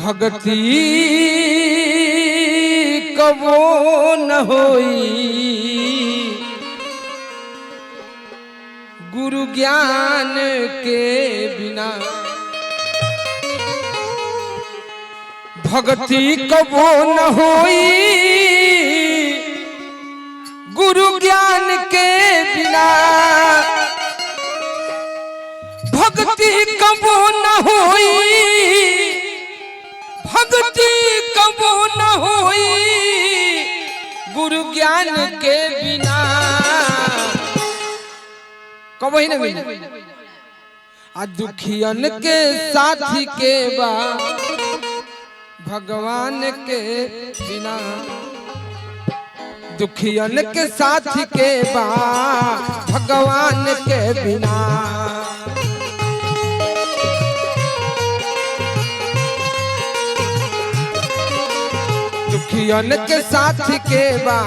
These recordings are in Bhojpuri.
भगती कबो न होई गुरु ज्ञान के बिना। भगती कबो न होई गुरु ज्ञान के बिना। भक्ति कबो न होई, भक्ति कबो न होई गुरु ज्ञान के बिना। कबो ही नहीं। आ दुखियन के साथी के बा भगवान के बिना। दुखियन के साथी के बा भगवान के बिना। दुखियन के साथी के बा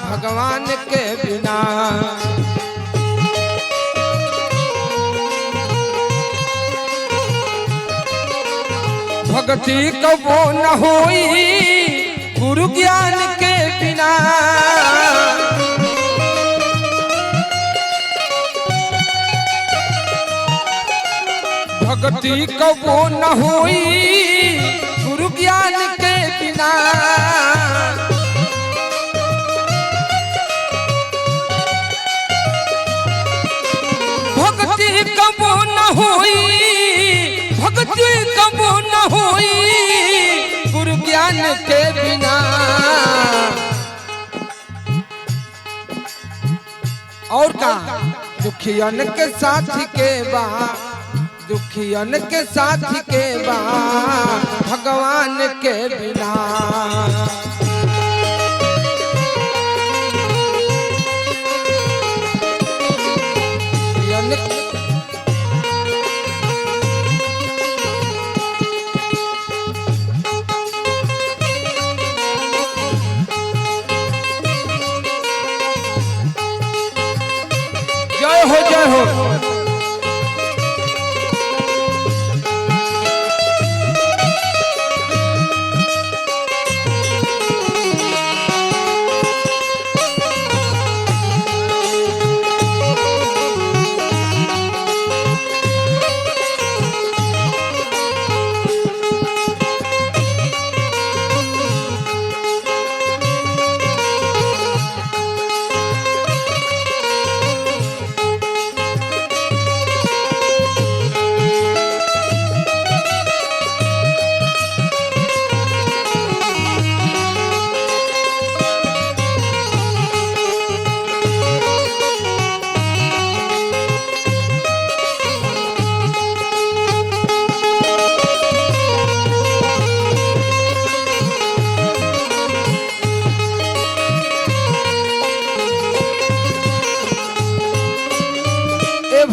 भगवान के बिना। भक्ति कबो न होई गुरु ज्ञान के बिना। भक्ति कबो न होई गुरु ज्ञान के बिना। भक्ति कबो न होई, भक्ति कबो न होई गुरु ज्ञान के बिना। और का दुखियन के साथी के बा, दुखियन के साथी के बा भगवान के बिना। जय हो जय हो।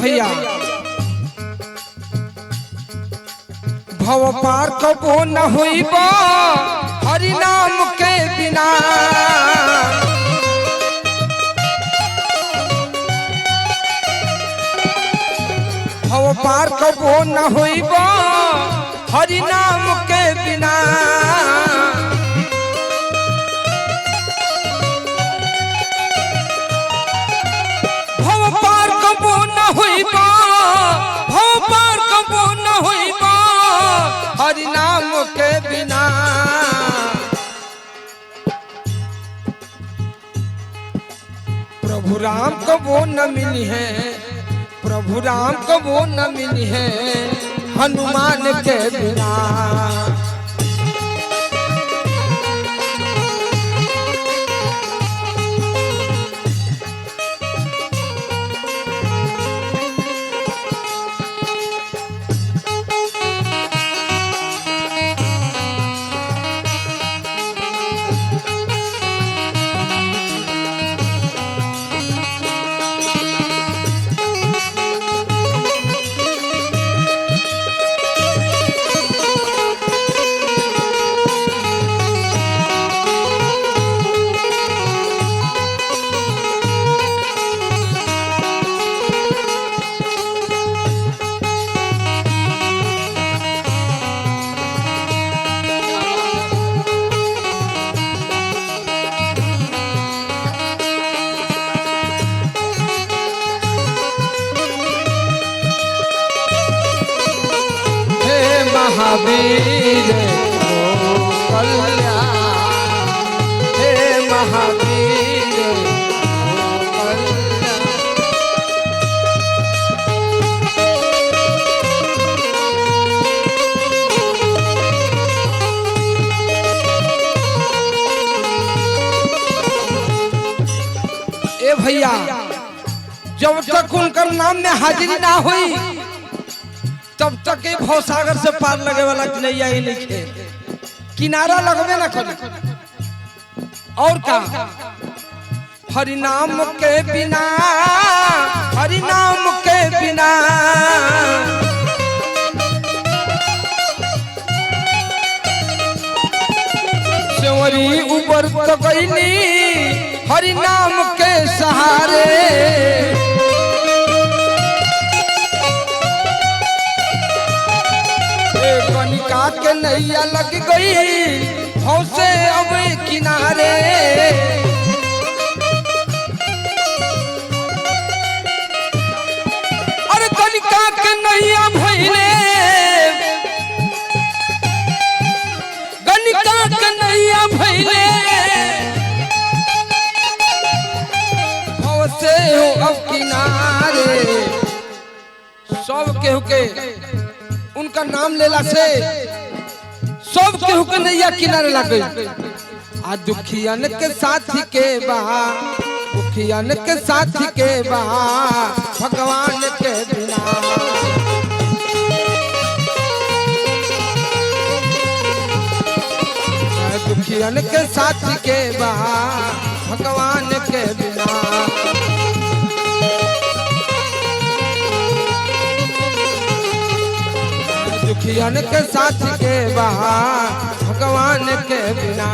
भैया भव पार कबो न होइबा हरि नाम के बिना। भव पार कबो न होइबा हरि नाम के बिना। भव पार कबो न होइबा, भव पार कबो न होइबा हरि नाम के बिना। प्रभु राम कबो न मिली है, प्रभु राम कबो न मिली है हनुमान के बिना। महावीर हो कल्याण, हे महावीर हो कल्याण। ए भैया, जब तक उनकर नाम में हाजिरी ना हुई तब तक ये भवसागर से पार लगे वाला नैया ही नहीं, किनारा लगवे ना करे। और का हरि नाम के बिना, हरि नाम के बिना सेवरी ऊपर तो गईली हरि नाम के सहारे। कनिका के नैया लग गई भाव से अब किनारे। अरे कनिका के नैया भइले, कनिका के नैया भइले भाव से हो अब किनारे। सब केहू के उनका नाम लेला से सब केहू के नैया किनारे लग गई। आ दुखियन के साथी के बहा, दुखियन के साथी के बहा भगवान के बिना। दुखियन के साथी के बहा भगवान के बिना। दुखियन के साथ के बहा भगवान के बिना।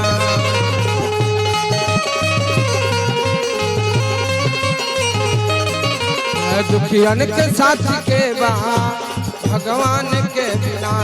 दुखियन के साथ के बहा भगवान के बिना।